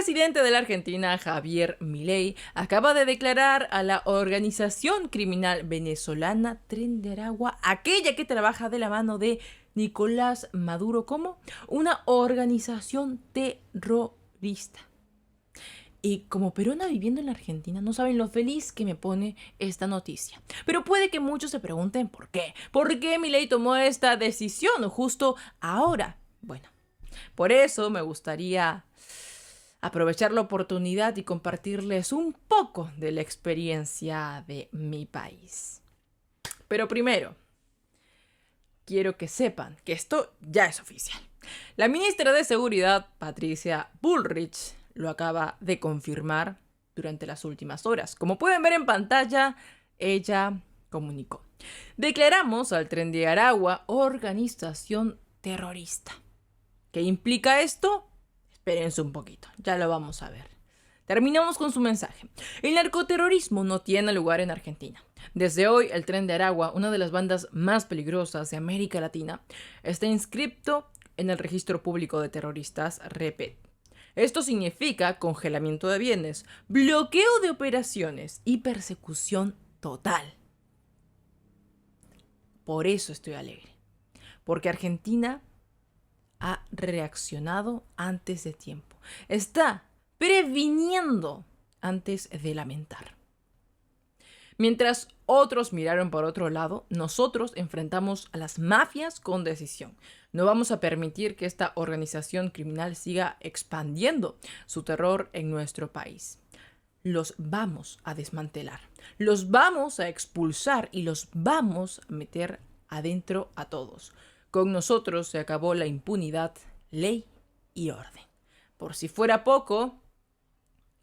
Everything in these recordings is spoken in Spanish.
presidente de la Argentina, Javier Milei, acaba de declarar a la organización criminal venezolana Tren de Aragua, aquella que trabaja de la mano de Nicolás Maduro, como una organización terrorista. Y como peruana viviendo en la Argentina, no saben lo feliz que me pone esta noticia. Pero puede que muchos se pregunten por qué. ¿Por qué Milei tomó esta decisión justo ahora? Bueno, por eso me gustaría aprovechar la oportunidad y compartirles un poco de la experiencia de mi país. Pero primero, quiero que sepan que esto ya es oficial. La ministra de Seguridad, Patricia Bullrich, lo acaba de confirmar durante las últimas horas. Como pueden ver en pantalla, ella comunicó: declaramos al Tren de Aragua organización terrorista. ¿Qué implica esto? Espérense un poquito, ya lo vamos a ver. Terminamos con su mensaje. El narcoterrorismo no tiene lugar en Argentina. Desde hoy, el Tren de Aragua, una de las bandas más peligrosas de América Latina, está inscripto en el Registro Público de Terroristas, REPET. Esto significa congelamiento de bienes, bloqueo de operaciones y persecución total. Por eso estoy alegre, porque Argentina ha reaccionado antes de tiempo. Está previniendo antes de lamentar. Mientras otros miraron por otro lado, nosotros enfrentamos a las mafias con decisión. No vamos a permitir que esta organización criminal siga expandiendo su terror en nuestro país. Los vamos a desmantelar, los vamos a expulsar y los vamos a meter adentro a todos. Con nosotros se acabó la impunidad, ley y orden. Por si fuera poco,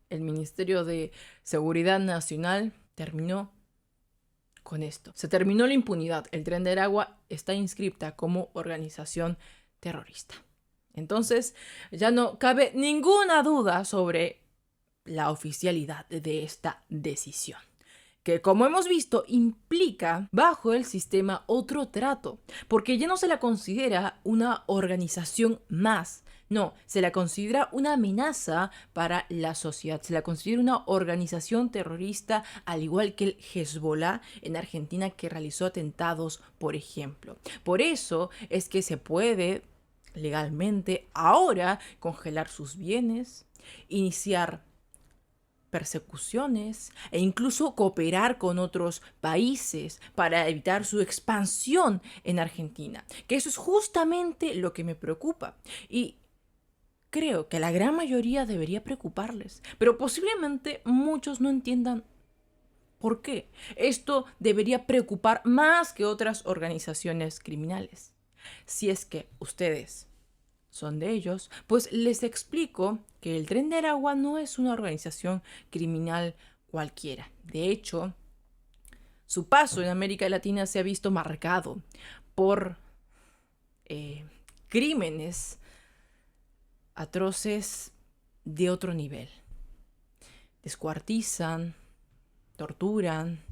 el Ministerio de Seguridad Nacional terminó con esto. Se terminó la impunidad. El Tren de Aragua está inscripta como organización terrorista. Entonces, ya no cabe ninguna duda sobre la oficialidad de esta decisión, que, como hemos visto, implica bajo el sistema otro trato, porque ya no se la considera una organización más. No, se la considera una amenaza para la sociedad, se la considera una organización terrorista, al igual que el Hezbollah en Argentina, que realizó atentados, por ejemplo. Por eso es que se puede legalmente ahora congelar sus bienes, iniciar persecuciones e incluso cooperar con otros países para evitar su expansión en Argentina. Que eso es justamente lo que me preocupa. Y creo que la gran mayoría debería preocuparles, pero posiblemente muchos no entiendan por qué. Esto debería preocupar más que otras organizaciones criminales. Si es que ustedes son de ellos, pues les explico que el Tren de Aragua no es una organización criminal cualquiera. De hecho, su paso en América Latina se ha visto marcado por crímenes atroces de otro nivel. Descuartizan, torturan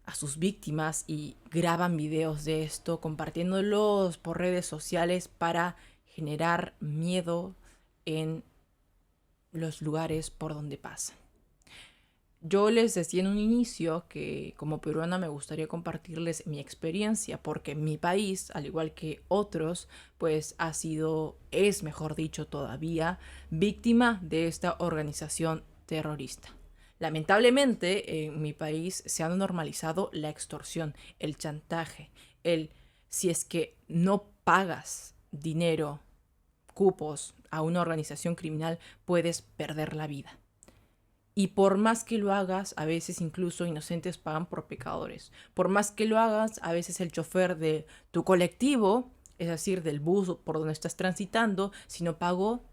a sus víctimas y graban videos de esto, compartiéndolos por redes sociales para generar miedo en los lugares por donde pasan. Yo les decía en un inicio que como peruana me gustaría compartirles mi experiencia, porque mi país, al igual que otros, pues es mejor dicho todavía, víctima de esta organización terrorista. Lamentablemente, en mi país se ha normalizado la extorsión, el chantaje, si es que no pagas dinero, cupos a una organización criminal, puedes perder la vida. Y por más que lo hagas, a veces incluso inocentes pagan por pecadores. Por más que lo hagas, a veces el chofer de tu colectivo, es decir, del bus por donde estás transitando, si no pagó,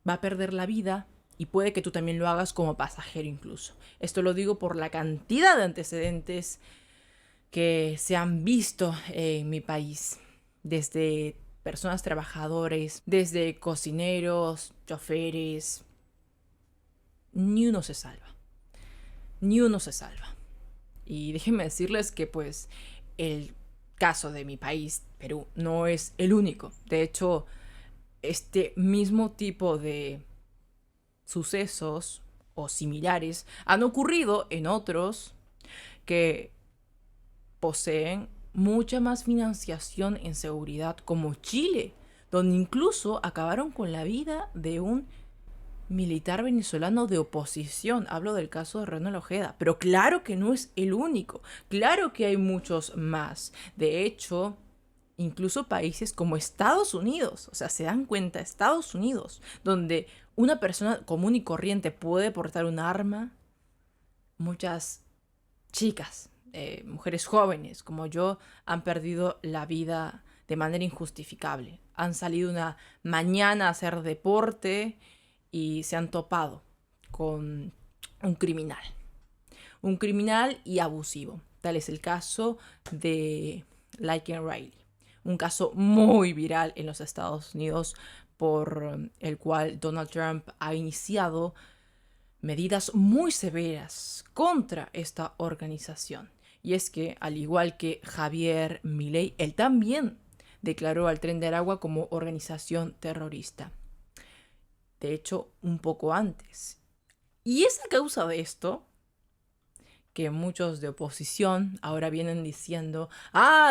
va a perder la vida y puede que tú también lo hagas como pasajero incluso. Esto lo digo por la cantidad de antecedentes que se han visto en mi país, desde personas trabajadoras, desde cocineros, choferes. Ni uno se salva. Ni uno se salva. Y déjenme decirles que pues el caso de mi país, Perú, no es el único. De hecho, este mismo tipo de sucesos o similares han ocurrido en otros que poseen mucha más financiación en seguridad, como Chile, donde incluso acabaron con la vida de un militar venezolano de oposición. Hablo del caso de Ronald Ojeda, pero claro que no es el único, claro que hay muchos más. De hecho, incluso países como Estados Unidos, o sea, se dan cuenta, Estados Unidos, donde una persona común y corriente puede portar un arma, muchas chicas, mujeres jóvenes como yo, han perdido la vida de manera injustificable. Han salido una mañana a hacer deporte y se han topado con un criminal. Un criminal y abusivo. Tal es el caso de Laken Riley. Un caso muy viral en los Estados Unidos por el cual Donald Trump ha iniciado medidas muy severas contra esta organización. Y es que, al igual que Javier Milei, él también declaró al Tren de Aragua como organización terrorista. De hecho, un poco antes. Y es a causa de esto que muchos de oposición ahora vienen diciendo: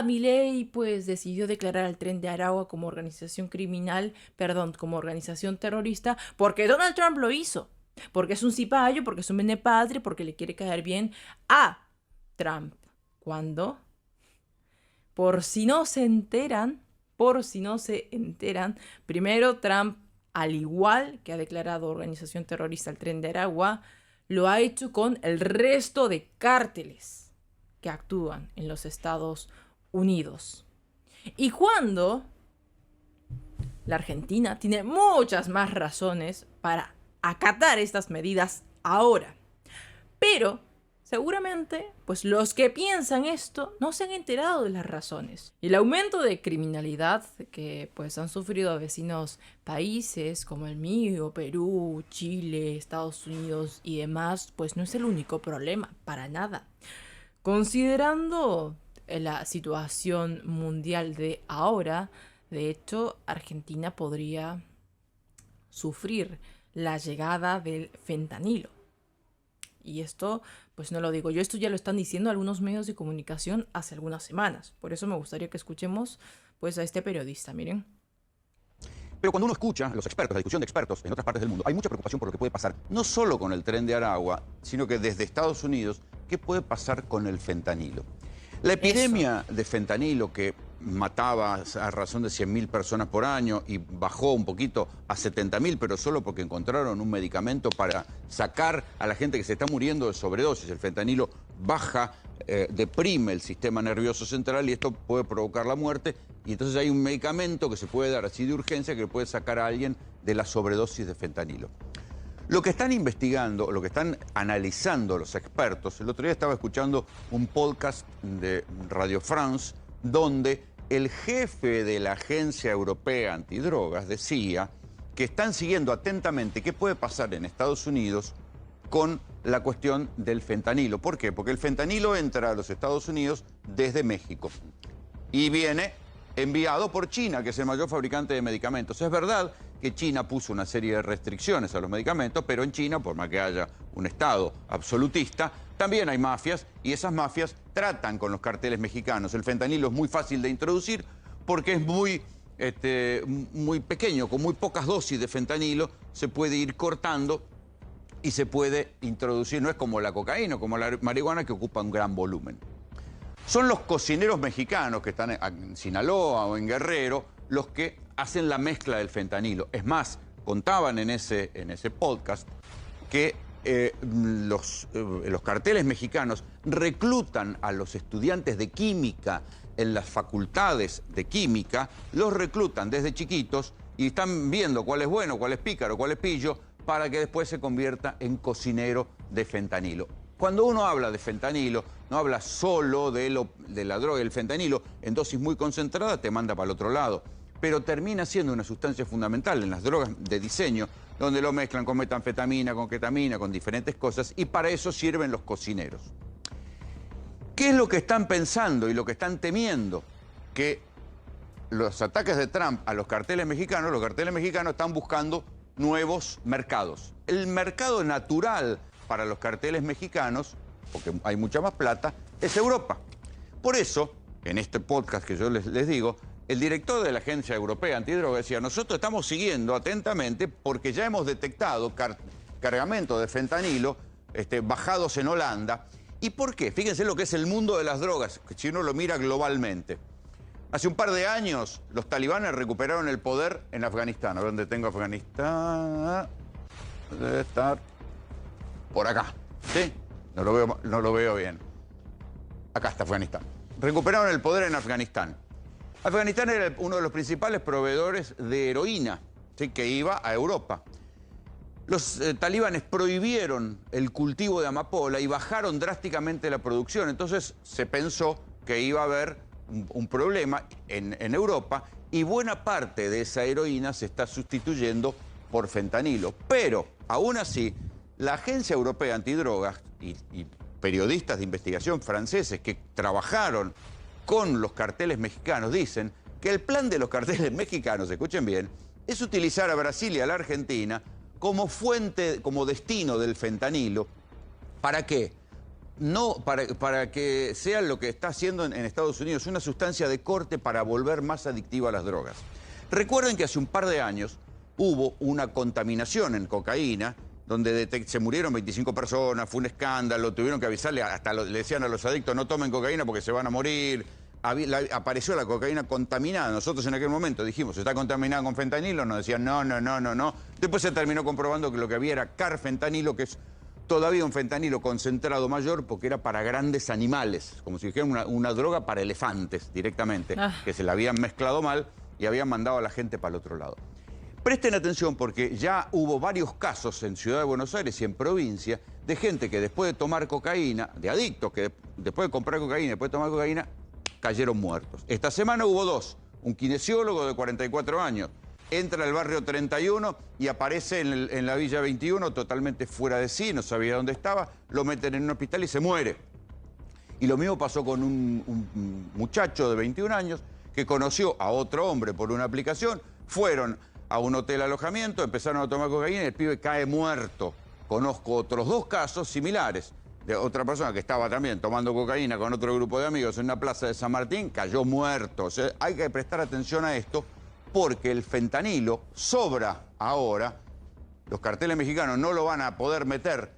Milei pues decidió declarar al Tren de Aragua como organización criminal, como organización terrorista, porque Donald Trump lo hizo. Porque es un cipayo, porque es un benepadre, porque le quiere caer bien a Trump. Cuando, por si no se enteran, primero Trump, al igual que ha declarado organización terrorista al Tren de Aragua, lo ha hecho con el resto de cárteles que actúan en los Estados Unidos. Y cuando la Argentina tiene muchas más razones para acatar estas medidas ahora. Pero seguramente, pues los que piensan esto no se han enterado de las razones. Y el aumento de criminalidad que pues han sufrido vecinos países como el mío, Perú, Chile, Estados Unidos y demás, pues no es el único problema, para nada. Considerando la situación mundial de ahora, de hecho, Argentina podría sufrir la llegada del fentanilo. Y esto, pues no lo digo yo, esto ya lo están diciendo algunos medios de comunicación hace algunas semanas. Por eso me gustaría que escuchemos pues a este periodista, miren. Pero cuando uno escucha a los expertos, la discusión de expertos en otras partes del mundo, hay mucha preocupación por lo que puede pasar, no solo con el Tren de Aragua, sino que desde Estados Unidos, ¿qué puede pasar con el fentanilo? La epidemia de fentanilo que mataba a razón de 100.000 personas por año y bajó un poquito a 70.000, pero solo porque encontraron un medicamento para sacar a la gente que se está muriendo de sobredosis. El fentanilo baja, deprime el sistema nervioso central y esto puede provocar la muerte. Y entonces hay un medicamento que se puede dar así de urgencia que le puede sacar a alguien de la sobredosis de fentanilo. Lo que están investigando, lo que están analizando los expertos, el otro día estaba escuchando un podcast de Radio France donde el jefe de la Agencia Europea Antidrogas decía que están siguiendo atentamente qué puede pasar en Estados Unidos con la cuestión del fentanilo. ¿Por qué? Porque el fentanilo entra a los Estados Unidos desde México y viene enviado por China, que es el mayor fabricante de medicamentos. Es verdad que China puso una serie de restricciones a los medicamentos, pero en China, por más que haya un Estado absolutista, también hay mafias y esas mafias tratan con los carteles mexicanos. El fentanilo es muy fácil de introducir porque es muy pequeño, con muy pocas dosis de fentanilo se puede ir cortando y se puede introducir. No es como la cocaína, como la marihuana, que ocupa un gran volumen. Son los cocineros mexicanos que están en Sinaloa o en Guerrero los que hacen la mezcla del fentanilo. Es más, contaban en ese podcast que los carteles mexicanos reclutan a los estudiantes de química en las facultades de química, los reclutan desde chiquitos y están viendo cuál es bueno, cuál es pícaro, cuál es pillo, para que después se convierta en cocinero de fentanilo. Cuando uno habla de fentanilo, no habla solo de la droga. El fentanilo, en dosis muy concentrada, te manda para el otro lado. Pero termina siendo una sustancia fundamental en las drogas de diseño, donde lo mezclan con metanfetamina, con ketamina, con diferentes cosas, y para eso sirven los cocineros. ¿Qué es lo que están pensando y lo que están temiendo? Que los ataques de Trump a los carteles mexicanos están buscando nuevos mercados. El mercado natural para los carteles mexicanos, porque hay mucha más plata, es Europa. Por eso, en este podcast que yo les digo, el director de la Agencia Europea Antidroga decía, nosotros estamos siguiendo atentamente porque ya hemos detectado cargamentos de fentanilo bajados en Holanda. ¿Y por qué? Fíjense lo que es el mundo de las drogas, si uno lo mira globalmente. Hace un par de años, los talibanes recuperaron el poder en Afganistán. A ver dónde tengo Afganistán. Debe estar por acá. ¿Sí? No lo veo bien. Acá está Afganistán. Recuperaron el poder en Afganistán. Afganistán era uno de los principales proveedores de heroína, ¿sí?, que iba a Europa. Los talibanes prohibieron el cultivo de amapola y bajaron drásticamente la producción. Entonces se pensó que iba a haber un problema en Europa y buena parte de esa heroína se está sustituyendo por fentanilo. Pero, aún así, la Agencia Europea Antidrogas y periodistas de investigación franceses que trabajaron con los carteles mexicanos dicen que el plan de los carteles mexicanos, escuchen bien, es utilizar a Brasil y a la Argentina como fuente, como destino del fentanilo. ¿Para qué? No, para que sea lo que está haciendo en Estados Unidos, una sustancia de corte para volver más adictiva a las drogas. Recuerden que hace un par de años hubo una contaminación en cocaína, donde se murieron 25 personas, fue un escándalo, tuvieron que avisarle, hasta le decían a los adictos, no tomen cocaína porque se van a morir. Apareció la cocaína contaminada. Nosotros en aquel momento dijimos, está contaminada con fentanilo, nos decían, no. Después se terminó comprobando que lo que había era carfentanilo, que es todavía un fentanilo concentrado mayor porque era para grandes animales, como si dijeran una droga para elefantes directamente, que se la habían mezclado mal y habían mandado a la gente para el otro lado. Presten atención porque ya hubo varios casos en Ciudad de Buenos Aires y en provincia de gente que después de tomar cocaína, de adictos que después de comprar cocaína, después de tomar cocaína, cayeron muertos. Esta semana hubo dos, un kinesiólogo de 44 años, entra al barrio 31 y aparece en la Villa 21 totalmente fuera de sí, no sabía dónde estaba, lo meten en un hospital y se muere. Y lo mismo pasó con un muchacho de 21 años que conoció a otro hombre por una aplicación, fueron a un hotel alojamiento, empezaron a tomar cocaína y el pibe cae muerto. Conozco otros dos casos similares de otra persona que estaba también tomando cocaína con otro grupo de amigos en una plaza de San Martín, cayó muerto. O sea, hay que prestar atención a esto porque el fentanilo sobra ahora. Los carteles mexicanos no lo van a poder meter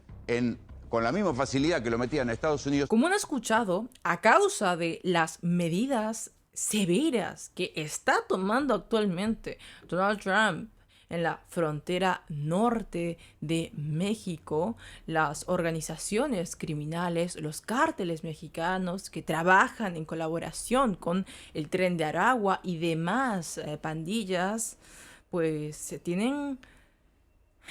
con la misma facilidad que lo metían en Estados Unidos. Como han escuchado, a causa de las medidas severas que está tomando actualmente Donald Trump en la frontera norte de México, las organizaciones criminales, los cárteles mexicanos que trabajan en colaboración con el Tren de Aragua y demás pandillas, pues tienen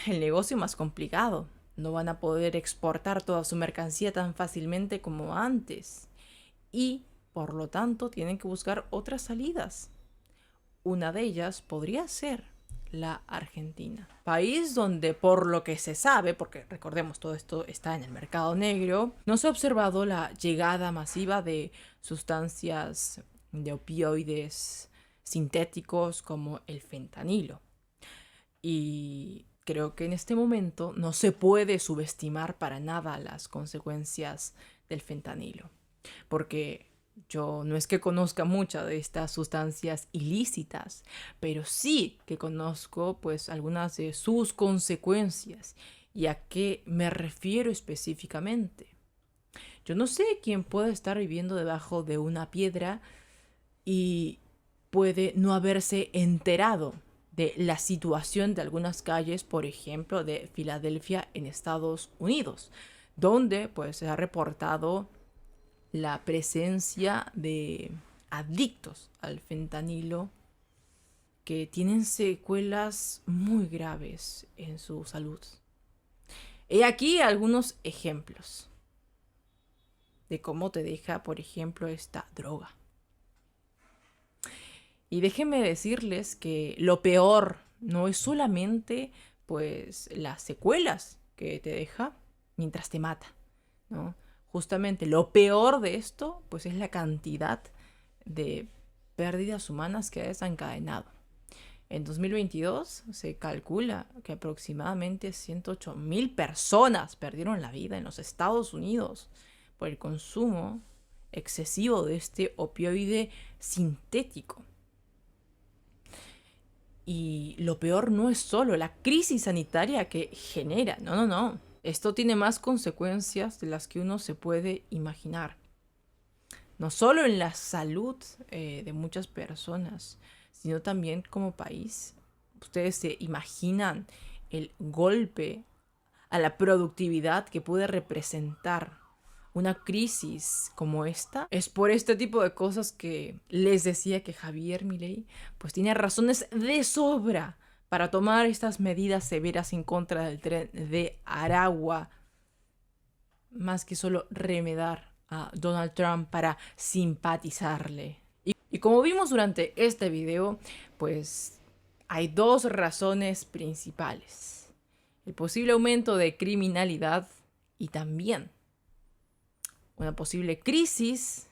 el negocio más complicado. No van a poder exportar toda su mercancía tan fácilmente como antes. Y, por lo tanto, tienen que buscar otras salidas. Una de ellas podría ser la Argentina. País donde, por lo que se sabe, porque recordemos todo esto está en el mercado negro, no se ha observado la llegada masiva de sustancias de opioides sintéticos como el fentanilo. Y creo que en este momento no se puede subestimar para nada las consecuencias del fentanilo. Porque yo no es que conozca muchas de estas sustancias ilícitas, pero sí que conozco pues algunas de sus consecuencias. ¿Y a qué me refiero específicamente? Yo no sé quién puede estar viviendo debajo de una piedra y puede no haberse enterado de la situación de algunas calles, por ejemplo, de Filadelfia en Estados Unidos, donde pues se ha reportado la presencia de adictos al fentanilo que tienen secuelas muy graves en su salud. He aquí algunos ejemplos de cómo te deja, por ejemplo, esta droga. Y déjenme decirles que lo peor no es solamente pues las secuelas que te deja mientras te mata, ¿no? Justamente lo peor de esto pues es la cantidad de pérdidas humanas que ha desencadenado. En 2022 se calcula que aproximadamente 108.000 personas perdieron la vida en los Estados Unidos por el consumo excesivo de este opioide sintético. Y lo peor no es solo la crisis sanitaria que genera, no. Esto tiene más consecuencias de las que uno se puede imaginar. No solo en la salud de muchas personas, sino también como país. Ustedes se imaginan el golpe a la productividad que puede representar una crisis como esta. Es por este tipo de cosas que les decía que Javier Milei pues tiene razones de sobra para tomar estas medidas severas en contra del tren de Aragua, más que solo remedar a Donald Trump para simpatizarle. Y como vimos durante este video, pues hay dos razones principales: el posible aumento de criminalidad y también una posible crisis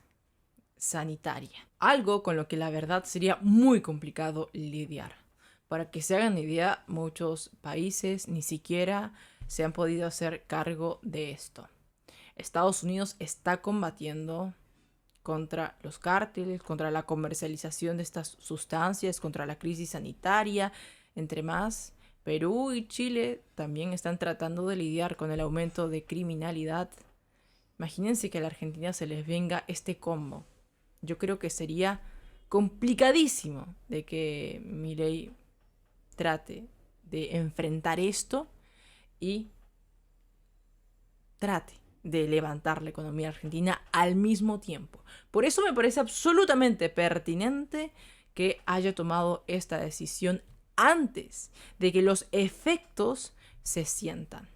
sanitaria. Algo con lo que la verdad sería muy complicado lidiar. Para que se hagan idea, muchos países ni siquiera se han podido hacer cargo de esto. Estados Unidos está combatiendo contra los cárteles, contra la comercialización de estas sustancias, contra la crisis sanitaria, entre más. Perú y Chile también están tratando de lidiar con el aumento de criminalidad. Imagínense que a la Argentina se les venga este combo. Yo creo que sería complicadísimo de que Milei trate de enfrentar esto y trate de levantar la economía argentina al mismo tiempo. Por eso me parece absolutamente pertinente que haya tomado esta decisión antes de que los efectos se sientan,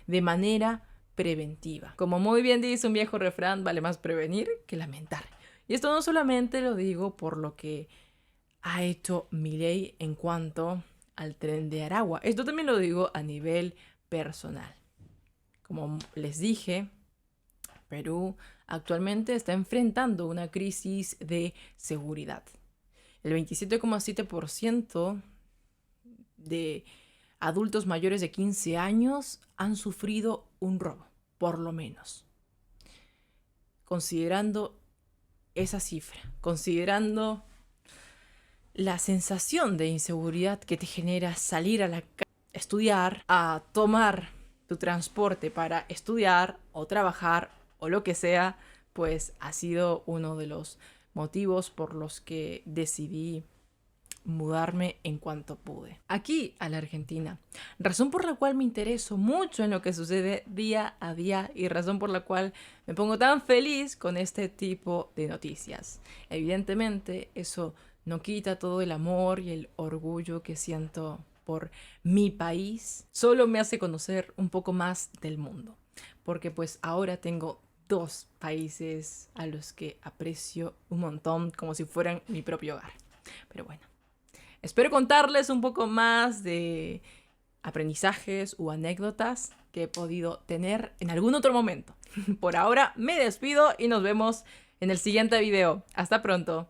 de manera preventiva. Como muy bien dice un viejo refrán, vale más prevenir que lamentar. Y esto no solamente lo digo por lo que ha hecho Milei en cuanto al tren de Aragua. Esto también lo digo a nivel personal. Como les dije, Perú actualmente está enfrentando una crisis de seguridad. El 27,7% de adultos mayores de 15 años han sufrido un robo, por lo menos. Considerando esa cifra, considerando la sensación de inseguridad que te genera salir a la calle, estudiar, a tomar tu transporte para estudiar o trabajar o lo que sea, pues ha sido uno de los motivos por los que decidí mudarme en cuanto pude aquí a la Argentina, razón por la cual me intereso mucho en lo que sucede día a día y razón por la cual me pongo tan feliz con este tipo de noticias. Evidentemente eso no quita todo el amor y el orgullo que siento por mi país, solo me hace conocer un poco más del mundo, porque pues ahora tengo dos países a los que aprecio un montón, como si fueran mi propio hogar. Pero bueno, espero contarles un poco más de aprendizajes u anécdotas que he podido tener en algún otro momento. Por ahora me despido y nos vemos en el siguiente video. Hasta pronto.